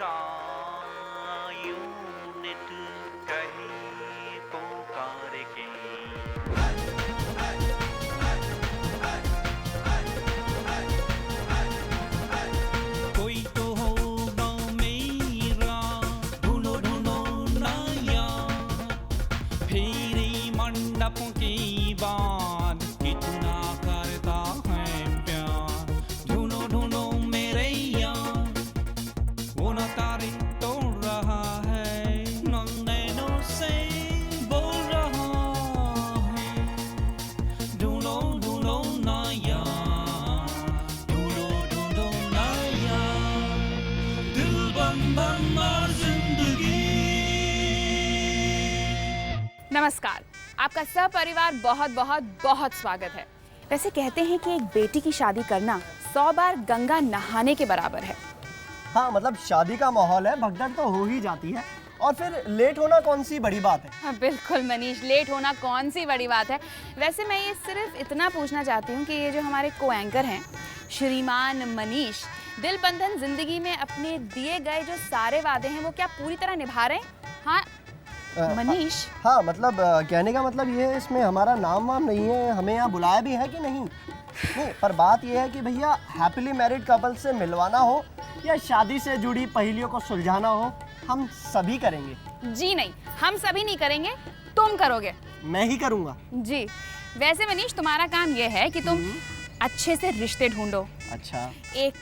का यूनिट कहे पुकार के। कोई तो होगा मेरा, ढूंढो ढूंढो नया, फेरी मंडप की बात कितना करता है प्यार। ढूंढो ढूंढो मेरे यार, वो न तारे तोड़ रहा है, न नैनों से बोल रहा है। ढूंढो ढूंढो नया, ढूंढो ढूंढो नया, दिल बम बम और जिंदगी। नमस्कार, आपका सपरिवार बहुत बहुत बहुत स्वागत है। वैसे कहते हैं कि एक बेटी की शादी करना 100 बार गंगा नहाने के बराबर है। हाँ, मतलब शादी का माहौल है, भगदड़ तो हो ही जाती है। और फिर लेट होना कौन सी बड़ी बात है। हाँ, बिल्कुल मनीष, लेट होना कौन सी बड़ी बात है। वैसे मैं ये सिर्फ इतना पूछना चाहती हूँ कि ये जो हमारे को एंकर हैं श्रीमान मनीष, दिल बंधन जिंदगी में अपने दिए गए जो सारे वादे हैं वो क्या पूरी तरह निभा रहे हैं? हाँ मनीष। हाँ, मतलब कहने का मतलब ये है, इसमें हमारा नाम वाम नहीं है, हमें यहाँ बुलाया भी है कि नहीं। नहीं, पर बात ये है कि भैया हैप्पीली मैरिड कपल से मिलवाना हो या शादी से जुड़ी पहेलियों को सुलझाना हो, हम सभी करेंगे। जी नहीं, हम सभी नहीं करेंगे, तुम करोगे। मैं ही करूँगा। जी, वैसे मनीष तुम्हारा काम ये है कि तुम अच्छे से रिश्ते ढूंढो, अच्छा। एक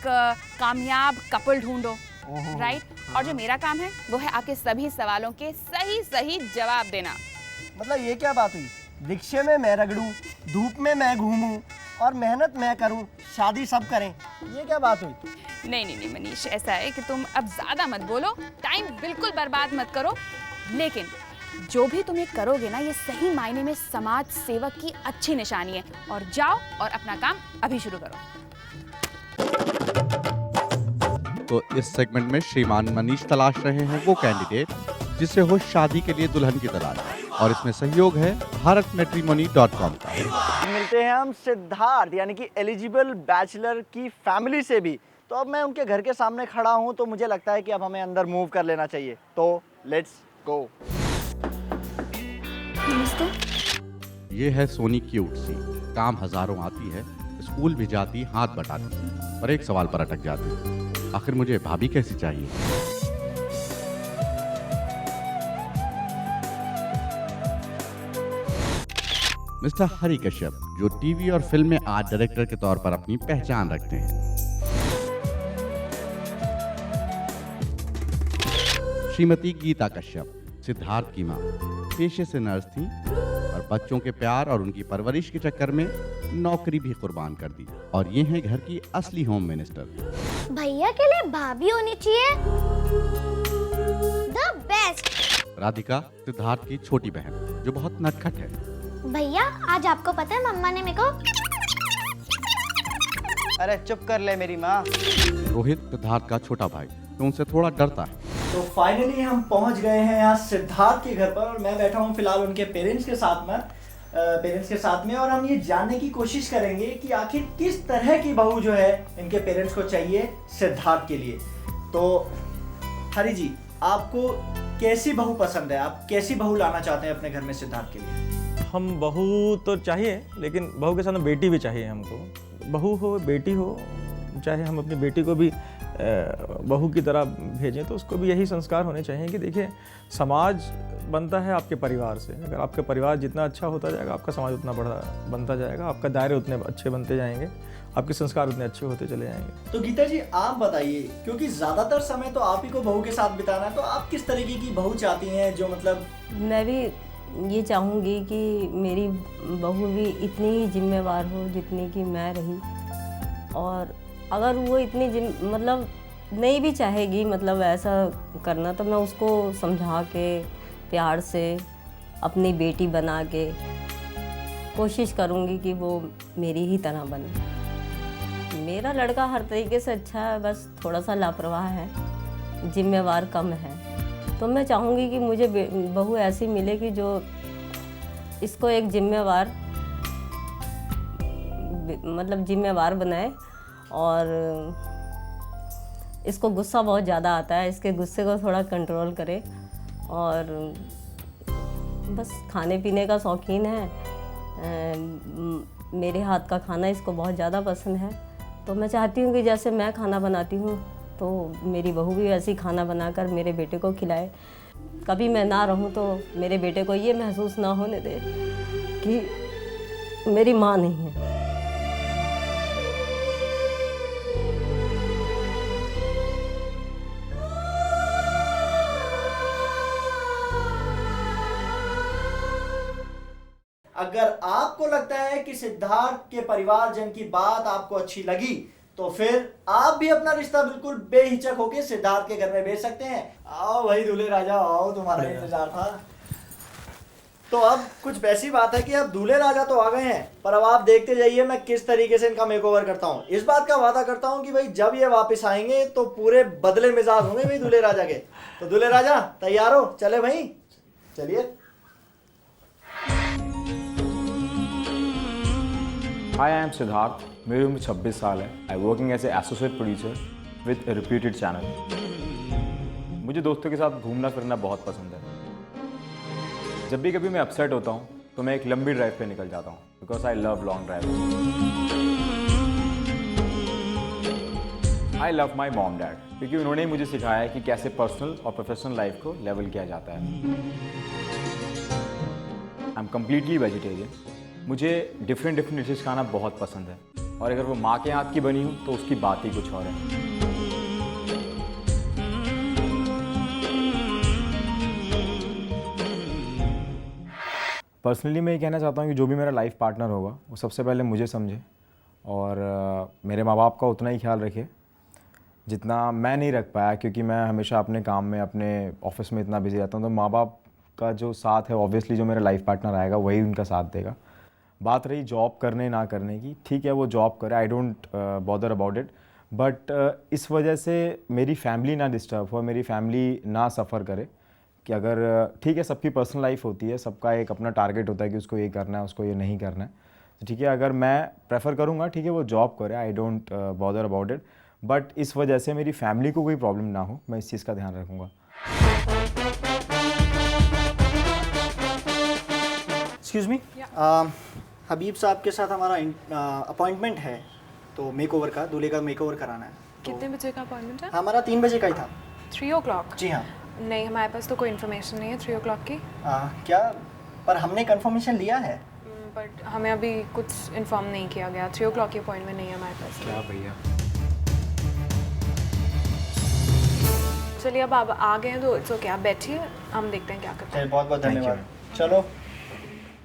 कामयाब कपल ढूंढो, ओहो। राइट। और जो मेरा काम है वो है आपके सभी सवालों के सही सही जवाब देना। मतलब ये क्या बात हुई, रिक्शे में मैं रगड़ूं, धूप में मैं घूमूं और मेहनत मैं करूं, शादी सब करें, ये क्या बात हुई। नहीं नहीं नहीं मनीष, ऐसा है कि तुम अब ज्यादा मत बोलो, टाइम बिल्कुल बर्बाद मत करो। लेकिन जो भी तुम ये करोगे ना, ये सही मायने में समाज सेवक की अच्छी निशानी है। और जाओ और अपना काम अभी शुरू करो। तो इस सेगमेंट में श्रीमान मनीष तलाश रहे हैं वो कैंडिडेट जिसे हो शादी के लिए दुल्हन की तलाश, और इसमें सहयोग है bharatmatrimony.com का। मिलते हैं हम सिद्धार्थ यानी कि एलिजिबल बैचलर की फैमिली से भी। तो अब मैं उनके घर के सामने खड़ा हूं, तो मुझे लगता है कि अब हमें अंदर मूव कर लेना चाहिए। तो लेट्स गो। ये है सोनी क्यूट सी, काम हजारों आती है, स्कूल भी जाती, हाथ बटाती, पर एक सवाल पर अटक जाती, आखिर मुझे भाभी कैसी चाहिए। मिस्टर हरि कश्यप, जो टीवी और फिल्म में आर्ट डायरेक्टर के तौर पर अपनी पहचान रखते हैं। श्रीमती गीता कश्यप, सिद्धार्थ की मां, पेशे से नर्स थी, और बच्चों के प्यार और उनकी परवरिश के चक्कर में नौकरी भी कुर्बान कर दी, और ये हैं घर की असली होम मिनिस्टर। भैया के लिए भाभी होनी चाहिए, द बेस्ट। राधिका, सिद्धार्थ की छोटी बहन, जो बहुत नटखट है। भैया आज आपको पता है मम्मा ने मेरे को। अरे चुप कर ले मेरी माँ। रोहित, सिद्धार्थ का छोटा भाई, तो उनसे थोड़ा डरता है। तो फाइनली हम पहुंच गए हैं यहाँ सिद्धार्थ के घर पर, और मैं बैठा हूँ फिलहाल उनके पेरेंट्स के साथ में और हम ये जानने की कोशिश करेंगे कि आखिर किस तरह की बहू जो है इनके पेरेंट्स को चाहिए सिद्धार्थ के लिए। तो हरि जी, आपको कैसी बहू पसंद है, आप कैसी बहू लाना चाहते हैं अपने घर में सिद्धार्थ के लिए। हम बहू तो चाहिए, लेकिन बहू के साथ बेटी भी चाहिए हमको। बहू हो बेटी हो, चाहे हम अपनी बेटी को भी बहू की तरह भेजें, तो उसको भी यही संस्कार होने चाहिए कि देखिए, समाज बनता है आपके परिवार से। अगर आपका परिवार जितना अच्छा होता जाएगा, आपका समाज उतना बड़ा बनता जाएगा, आपका दायरे उतने अच्छे बनते जाएंगे, आपके संस्कार उतने अच्छे होते चले जाएंगे। तो गीता जी आप बताइए, क्योंकि ज़्यादातर समय तो आप ही को बहू के साथ बिताना है, तो आप किस तरीके की बहू चाहती हैं जो मतलब। मैं भी ये चाहूँगी कि मेरी बहू भी इतनी ही जिम्मेवार हो जितनी कि मैं रही, और अगर वो इतनी मतलब नहीं भी चाहेगी मतलब ऐसा करना, तो मैं उसको समझा के प्यार से अपनी बेटी बना के कोशिश करूँगी कि वो मेरी ही तरह बने। मेरा लड़का हर तरीके से अच्छा है, बस थोड़ा सा लापरवाह है, जिम्मेवार कम है। तो मैं चाहूँगी कि मुझे बहू ऐसी मिले कि जो इसको एक जिम्मेवार जिम्मेवार बनाए और इसको गुस्सा बहुत ज़्यादा आता है, इसके गुस्से को थोड़ा कंट्रोल करे। और बस खाने पीने का शौकीन है, मेरे हाथ का खाना इसको बहुत ज़्यादा पसंद है। तो मैं चाहती हूँ कि जैसे मैं खाना बनाती हूँ तो मेरी बहू भी वैसे ही खाना बनाकर मेरे बेटे को खिलाए। कभी मैं ना रहूँ तो मेरे बेटे को ये महसूस ना होने दे कि मेरी माँ नहीं है। अगर आपको लगता है कि सिद्धार्थ के परिवारजन की बात आपको अच्छी लगी तो फिर आप भी अपना रिश्ता बिल्कुल बेहिचक होकर सिद्धार्थ के घर में भेज सकते हैं। आओ भाई दूल्हे राजा आओ, तुम्हारा इंतजार था। तो अब कुछ ऐसी बात है कि अब दूल्हे राजा तो आ गए हैं, पर अब आप देखते जाइए मैं किस तरीके से इनका मेकओवर करता हूँ। इस बात का वादा करता हूँ कि भाई जब ये वापस आएंगे तो पूरे बदले मिजाज होंगे भाई दूल्हे राजा के। तो दूल्हे राजा तैयार हो, चले भाई, चलिए। Hi, I am Siddharth. मेरी उम्र 26 साल है। I working as a associate producer with a reputed channel. मुझे दोस्तों के साथ घूमना फिरना बहुत पसंद है। जब भी कभी मैं अपसेट होता हूँ तो मैं एक लंबी ड्राइव पे निकल जाता हूँ, because I love long drive. I love my mom dad, क्योंकि उन्होंने ही मुझे सिखाया है कि कैसे पर्सनल और प्रोफेशनल लाइफ को लेवल किया जाता है। I am completely vegetarian. मुझे डिफरेंट डिशेज़ खाना बहुत पसंद है, और अगर वो माँ के हाथ की बनी हो तो उसकी बात ही कुछ और है। पर्सनली मैं ये कहना चाहता हूँ कि जो भी मेरा लाइफ पार्टनर होगा वो सबसे पहले मुझे समझे और मेरे माँ बाप का उतना ही ख्याल रखे जितना मैं नहीं रख पाया, क्योंकि मैं हमेशा अपने काम में, अपने ऑफिस में इतना बिजी रहता हूँ। तो माँ बाप का जो साथ है ऑब्वियसली जो मेरा लाइफ पार्टनर आएगा वही उनका साथ देगा। बात रही जॉब करने ना करने की, ठीक है वो जॉब करे, I don't bother about it, but इस वजह से मेरी फैमिली ना डिस्टर्ब हो, मेरी फैमिली ना सफ़र करे। कि अगर ठीक है सबकी पर्सनल लाइफ होती है, सबका एक अपना टारगेट होता है कि उसको ये करना है, उसको ये नहीं करना है, तो ठीक है अगर मैं प्रेफर करूँगा ठीक है वो जॉब करे, I don't bother about it, but इस वजह से मेरी फैमिली को कोई प्रॉब्लम ना हो, मैं इस चीज़ का ध्यान रखूँगा। एक्सक्यूज मी, हबीब साहब के साथ हमारा अपॉइंटमेंट है, तो मेकओवर का, दूल्हे का मेकओवर कराना है। तो कितने बजे का अपॉइंटमेंट है? हमारा 3 बजे का ही था। 3 o'clock? जी हाँ। नहीं, हमारे पास तो कोई इन्फॉर्मेशन नहीं है 3 o'clock की। क्या? पर हमने कंफर्मेशन लिया है। बट हमें अभी कुछ इन्फॉर्म नहीं किया गया। 3 o'clock की अपॉइंटमेंट नहीं है हमारे पास। क्या भैया? चलिए अब आप आ गए हैं तो इट्स ओके, आप बैठिए, हम देखते हैं क्या करते हैं। बहुत बहुत धन्यवाद। चलो।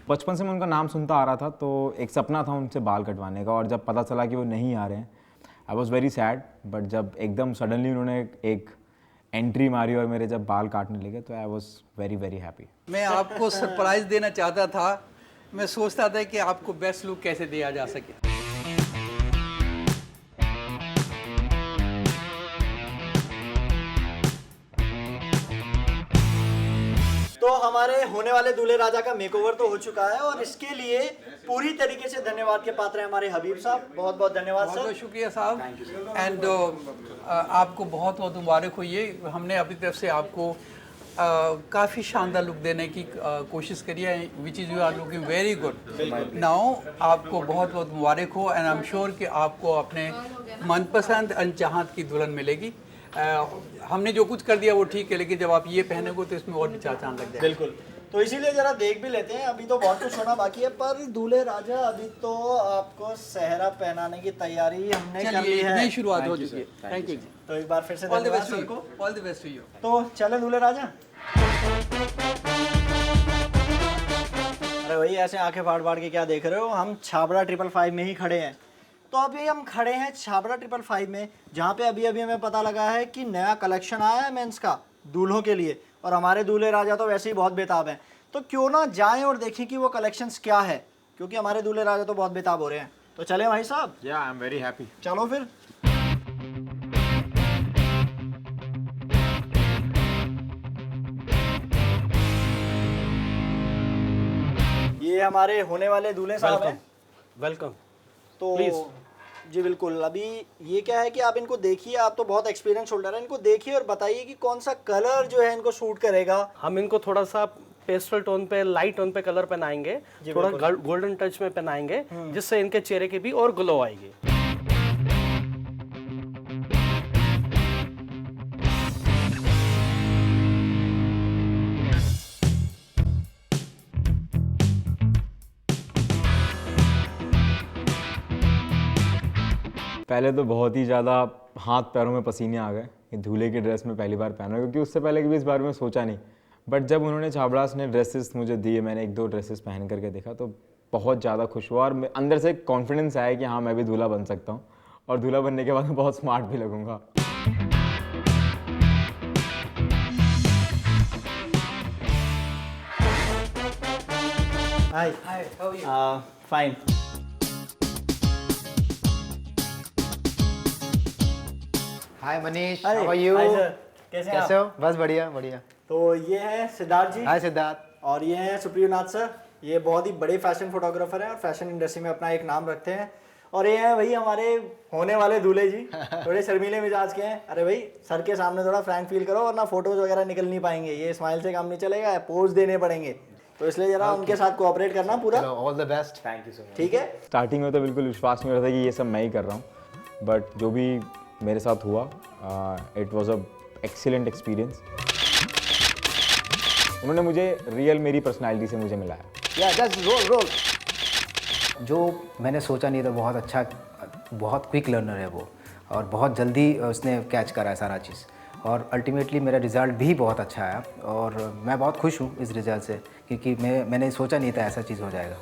बचपन से मैं उनका नाम सुनता आ रहा था, तो एक सपना था उनसे बाल कटवाने का, और जब पता चला कि वो नहीं आ रहे हैं I was very sad. But जब एकदम सडनली उन्होंने एक एंट्री मारी और मेरे जब बाल काटने लगे तो I was very very happy. मैं आपको सरप्राइज़ देना चाहता था, मैं सोचता था कि आपको बेस्ट लुक कैसे दिया जा सके। तो हमारे होने वाले दूल्हे राजा का मेकओवर तो हो चुका है, और इसके लिए पूरी तरीके से धन्यवाद के पात्र हैं हमारे हबीब साहब। बहुत बहुत धन्यवाद सर। बहुत शुक्रिया साहब। एंड आपको बहुत बहुत मुबारक हो। ये हमने अपनी तरफ से आपको काफ़ी शानदार लुक देने की कोशिश करी है, which is you are looking very good now. आपको बहुत बहुत मुबारक हो, एंड आई एम श्योर कि आपको अपने मनपसंद अनचाहत की दुल्हन मिलेगी। हमने जो कुछ कर दिया वो ठीक है, लेकिन जब आप ये पहनोगे तो इसमें और भी चार चांद लग जाएगा। बिल्कुल, तो इसीलिए जरा देख भी लेते हैं। अभी तो बहुत कुछ होना बाकी है, पर दूल्हे राजा अभी तो आपको सेहरा पहनाने की तैयारी हमने कर ली है। नई शुरुआत हो चुकी है। Thank you. तो एक बार फिर से ऑल द धन्यवाद बेस्ट सबको। All the best to you. तो चले दूल्हे राजा। अरे वही ऐसे आंखें फाड़ फाड़ के क्या देख रहे हो, हम छाबड़ा 555 में ही खड़े हैं। तो अभी हम खड़े हैं छाबड़ा 555 में, जहाँ पे अभी अभी हमें पता लगा है कि नया कलेक्शन आया है मेंस का दूल्हों के लिए, और हमारे दूल्हे राजा तो वैसे ही बहुत बेताब हैं। तो क्यों ना जाएं और देखें कि वो कलेक्शंस क्या है, क्योंकि हमारे दूल्हे राजा तो बहुत बेताब हो रहे हैं। तो चले भाई साहब। या आई एम वेरी हैप्पी। चलो फिर। ये हमारे होने वाले दूल्हे साहब हैं। वेलकम। तो जी बिल्कुल। अभी ये क्या है कि आप इनको देखिए, आप तो बहुत एक्सपीरियंस होल्डर है, इनको देखिए और बताइए कि कौन सा कलर जो है इनको सूट करेगा। हम इनको थोड़ा सा पेस्टल टोन पे, लाइट टोन पे कलर पहनाएंगे, थोड़ा गोल्डन टच में पहनाएंगे, जिससे इनके चेहरे की भी और ग्लो आएगी। पहले तो बहुत ही ज़्यादा हाथ पैरों में पसीने आ गए कि दूल्हे की ड्रेस में पहली बार पहना, क्योंकि उससे पहले कभी इस बारे में सोचा नहीं। बट जब उन्होंने छाबड़ास ने ड्रेसेस मुझे दिए, मैंने 1-2 ड्रेसेस पहन करके देखा तो बहुत ज़्यादा खुश हुआ और अंदर से कॉन्फिडेंस आया कि हाँ मैं भी दूल्हा बन सकता हूँ, और दूल्हा बनने के बाद मैं बहुत स्मार्ट भी लगूंगा। Hi hi, how are you? Fine. Hi Manish, Hi. How are you? Hi, sir. कैसे हो? बस बढ़िया बढ़िया। तो ये है सिद्धार्थ जी। हाय सिद्धार्थ। और ये है सुप्रियनाथ सर। ये बहुत ही बड़े फैशन फोटोग्राफर हैं और फैशन इंडस्ट्री में अपना एक नाम रखते हैं। और ये हैं वही हमारे होने वाले दूल्हे जी, थोड़े शर्मीले मिजाज के हैं। अरे भाई सर के सामने थोड़ा फ्रैंक फील करो, वरना फोटोज वगैरह निकल नहीं पाएंगे, ये स्माइल से काम नहीं चलेगा, पोज देने पड़ेंगे, तो इसलिए जरा उनके साथ कोऑपरेट करना पूरा। All the best. Thank you so much. ठीक है। स्टार्टिंग में तो बिल्कुल विश्वास नहीं हो रहा था कि ये सब मैं ही कर रहा हूँ, बट जो भी मेरे साथ हुआ, it was a excellent experience. उन्होंने मुझे रियल मेरी पर्सनालिटी से मुझे मिलाया। या जस्ट रोल। जो मैंने सोचा नहीं था, बहुत अच्छा, बहुत क्विक लर्नर है वो, और बहुत जल्दी उसने कैच करा है सारा चीज़, और अल्टीमेटली मेरा रिज़ल्ट भी बहुत अच्छा आया और मैं बहुत खुश हूँ इस रिज़ल्ट से, क्योंकि मैंने सोचा नहीं था ऐसा चीज़ हो जाएगा।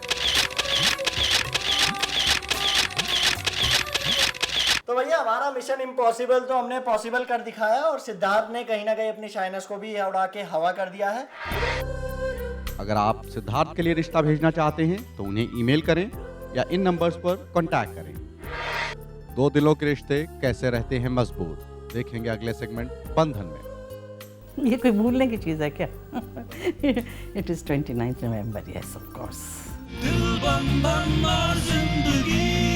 तो भैया हमारा मिशन इम्पॉसिबल तो हमने पॉसिबल कर दिखाया, और सिद्धार्थ ने कहीं ना कहीं अपनी शाइनेस को भी उड़ा के हवा कर दिया है। अगर आप सिद्धार्थ के लिए रिश्ता भेजना चाहते हैं तो उन्हें ईमेल करें या इन नंबर्स पर कांटेक्ट करें। 2 दिलों के रिश्ते कैसे रहते हैं मजबूत, देखेंगे अगले सेगमेंट बंधन में। ये कोई भूलने की चीज़ है क्या? It is 29 November, yes of course. दिल बंधन और जिंदगी